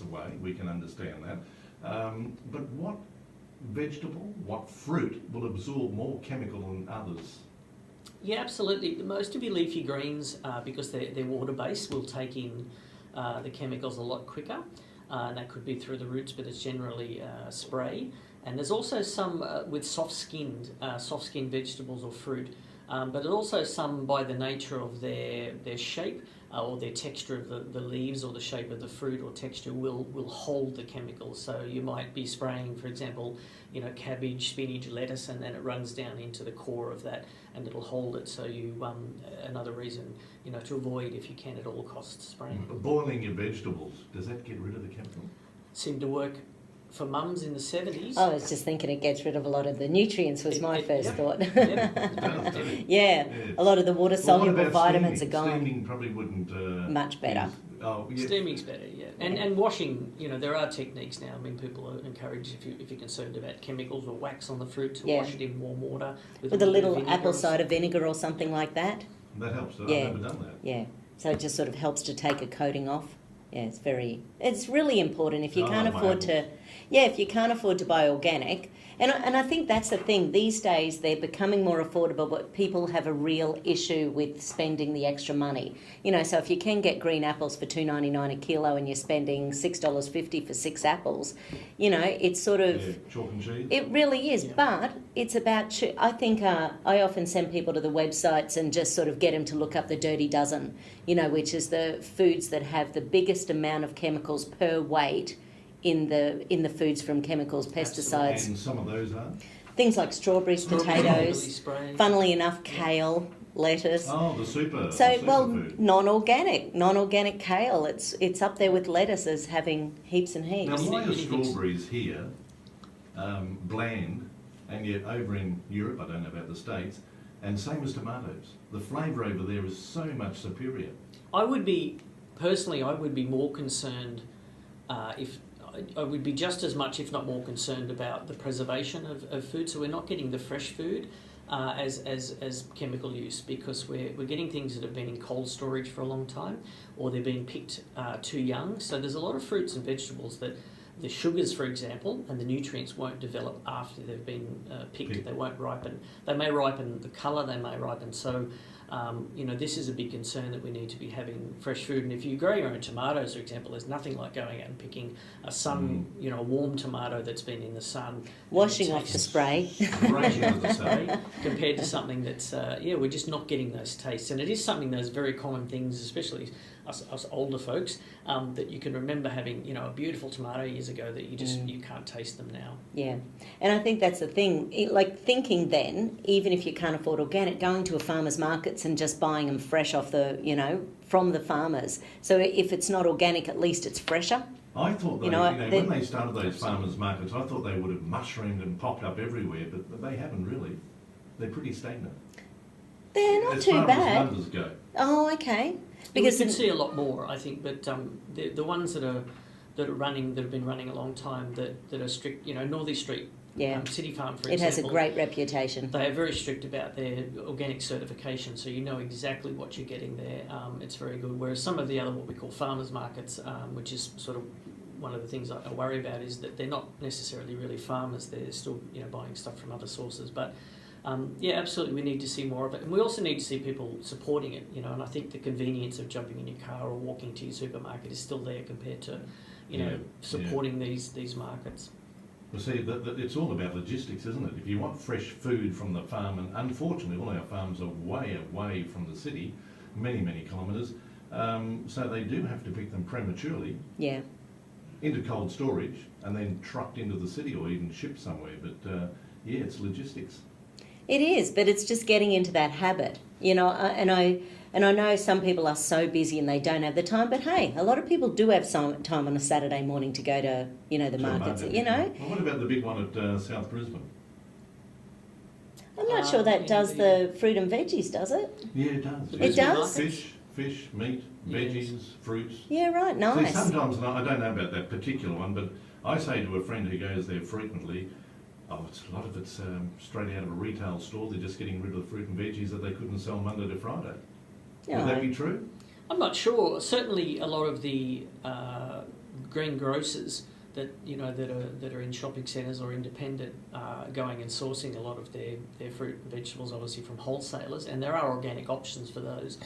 away. We can understand that. But what vegetable, what fruit will absorb more chemical than others? Yeah, absolutely. Most of your leafy greens, because they're water-based, will take in the chemicals a lot quicker. And that could be through the roots, but it's generally spray. And there's also some with soft-skinned vegetables or fruit, but also some by the nature of their shape or their texture of the leaves or the shape of the fruit or texture will hold the chemicals. So you might be spraying, for example, cabbage, spinach, lettuce, and then it runs down into the core of that and it'll hold it. So you another reason to avoid, if you can at all costs, spraying. Boiling your vegetables, does that get rid of the chemical? Seemed to work for mums in the 70s. I was just thinking it gets rid of a lot of the nutrients was my first thought. Yep. Yeah, a lot of the water-soluble vitamins are gone. Steaming probably wouldn't... much better. Steaming's better, yeah. And washing, there are techniques now. I mean, people are encouraged, if you're concerned about chemicals or wax on the fruit, to wash it in warm water. With a little apple cider vinegar or something like that. That helps. I've never done that. Yeah, so it just sort of helps to take a coating off. Yeah, it's really important if you can't afford to... Yeah, if you can't afford to buy organic, and I think that's the thing, these days they're becoming more affordable, but people have a real issue with spending the extra money. So if you can get green apples for $2.99 a kilo and you're spending $6.50 for 6 apples, it's sort of... Yeah, chalk and cheese. It really is, but it's about... I think I often send people to the websites and just sort of get them to look up the Dirty Dozen, which is the foods that have the biggest amount of chemicals per weight in the foods from chemicals, pesticides. Absolutely. And some of those are? Things like strawberries, potatoes, funnily enough, kale, lettuce. Oh, the super food. Non-organic kale. It's up there with lettuce as having heaps and heaps. Now, why are strawberries here bland, and yet over in Europe, I don't know about the States, and same as tomatoes? The flavour over there is so much superior. I would be more concerned I would be just as much, if not more, concerned about the preservation of food. So we're not getting the fresh food as chemical use, because we're getting things that have been in cold storage for a long time, or they're being picked too young. So there's a lot of fruits and vegetables that the sugars, for example, and the nutrients won't develop after they've been picked. They won't ripen. They may ripen the colour, they may ripen. So this is a big concern, that we need to be having fresh food. And if you grow your own tomatoes, for example, there's nothing like going out and picking a warm tomato that's been in the sun. Washing off the spray. Compared to something that's, we're just not getting those tastes. And it is something, those very common things, especially us older folks, that you can remember having, a beautiful tomato years ago that you can't taste them now. Yeah. And I think that's the thing, thinking then, even if you can't afford organic, going to a farmer's markets and just buying them fresh off from the farmers. So if it's not organic, at least it's fresher. I thought when they started those farmers markets, I thought they would have mushroomed and popped up everywhere, but they haven't really. They're pretty stagnant. They're not too bad. As far as numbers go. Oh, okay. Because we can see a lot more, I think, but the ones that have been running a long time, that are strict, Northeast Street, City Farm, for example. It has a great reputation. They are very strict about their organic certification, so you know exactly what you're getting there. It's very good. Whereas some of the other, what we call farmers markets, which is sort of one of the things I worry about, is that they're not necessarily really farmers. They're still buying stuff from other sources, but. Absolutely, we need to see more of it. And we also need to see people supporting it, and I think the convenience of jumping in your car or walking to your supermarket is still there compared to, supporting these markets. Well, see, it's all about logistics, isn't it? If you want fresh food from the farm, and unfortunately all our farms are way away from the city, many, many kilometres, so they do have to pick them prematurely into cold storage and then trucked into the city or even shipped somewhere. But, it's logistics. It is, but it's just getting into that habit, and I know some people are so busy and they don't have the time, but hey, a lot of people do have some time on a Saturday morning to go to, the markets, Well, what about the big one at South Brisbane? I'm not sure that does the fruit and veggies, does it? Yeah, it does. It does? Fish, meat, veggies, fruits. Yeah, right, nice. See, sometimes, and I don't know about that particular one, but I say to a friend who goes there frequently, a lot of it's straight out of a retail store. They're just getting rid of the fruit and veggies that they couldn't sell Monday to Friday. Would that be true? I'm not sure. Certainly, a lot of the greengrocers that that are in shopping centres or independent going and sourcing a lot of their fruit and vegetables, obviously from wholesalers, and there are organic options for those.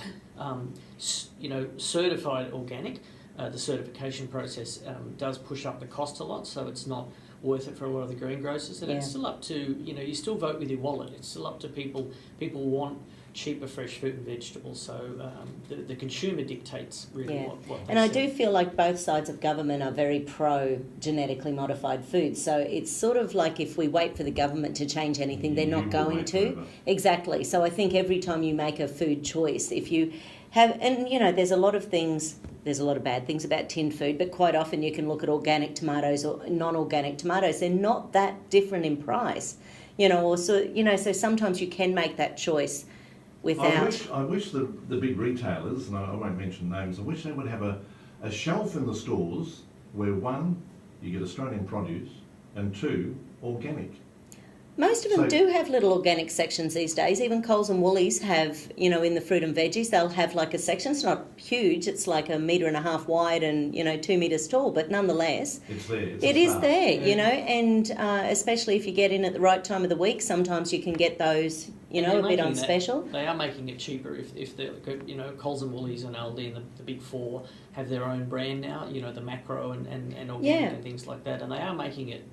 Certified organic, the certification process does push up the cost a lot, so it's not worth it for a lot of the greengrocers, and it's still up to you still vote with your wallet. It's still up to people. People want cheaper fresh fruit and vegetables, so the consumer dictates really what and I do feel like both sides of government are very pro genetically modified food, so it's sort of like if we wait for the government to change anything, they're not going to. Exactly. So I think every time you make a food choice, if you have, and there's a lot of things, there's a lot of bad things about tinned food, but quite often you can look at organic tomatoes or non-organic tomatoes, they're not that different in price, so sometimes you can make that choice without... I wish the big retailers, and I won't mention names, I wish they would have a shelf in the stores where, one, you get Australian produce, and two, organic. Most of them do have little organic sections these days. Even Coles and Woolies have, in the fruit and veggies, they'll have like a section. It's not huge. It's like 1.5 metres wide and, 2 metres tall, but nonetheless... It's there. It is there, and especially if you get in at the right time of the week, sometimes you can get those, a bit on special. They are making it cheaper if they're, Coles and Woolies and Aldi and the big four have their own brand now, the macro and organic and things like that, and they are making it,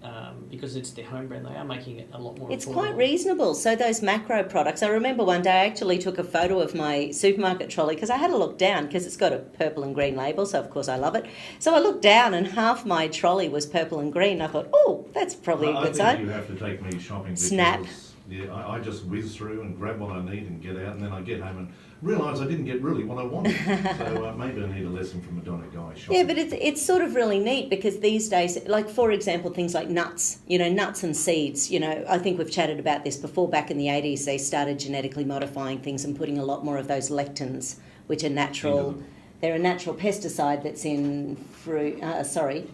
because it's their home brand, they are making it a lot more It's affordable. quite reasonable. So those macro products, I remember one day I actually took a photo of my supermarket trolley because I had a look down because it's got a purple and green label, so of course I love it. So I looked down and half my trolley was purple and green. I thought, oh, that's probably a good sign. I think you have to take me shopping because... Snap. Yeah, I just whiz through and grab what I need and get out, and then I get home and realise I didn't get really what I wanted. So maybe I need a lesson from Madonna guy shopping. Yeah, but it's sort of really neat because these days, like for example, things like nuts, nuts and seeds, I think we've chatted about this before. Back in the 80s, they started genetically modifying things and putting a lot more of those lectins, which are natural. They're a natural pesticide that's in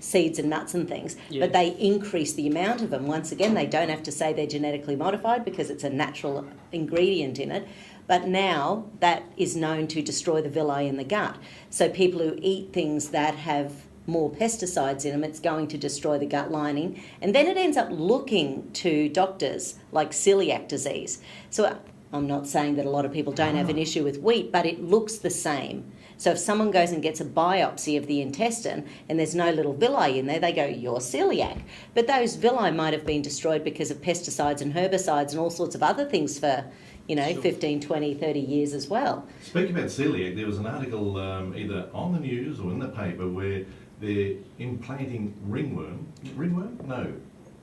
seeds and nuts and things, but they increase the amount of them. Once again, they don't have to say they're genetically modified because it's a natural ingredient in it, but now that is known to destroy the villi in the gut. So people who eat things that have more pesticides in them, it's going to destroy the gut lining, and then it ends up looking to doctors like celiac disease. So I'm not saying that a lot of people don't have an issue with wheat, but it looks the same. So if someone goes and gets a biopsy of the intestine and there's no little villi in there, they go, you're celiac. But those villi might have been destroyed because of pesticides and herbicides and all sorts of other things for, 15, 20, 30 years as well. Speaking about celiac, there was an article either on the news or in the paper where they're implanting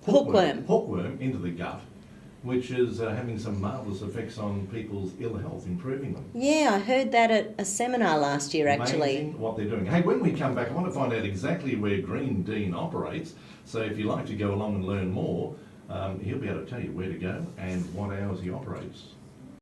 hookworm into the gut, which is having some marvellous effects on people's ill health, improving them. Yeah, I heard that at a seminar last year, actually. Amazing what they're doing. Hey, when we come back, I want to find out exactly where Green Dean operates. So if you'd like to go along and learn more, he'll be able to tell you where to go and what hours he operates.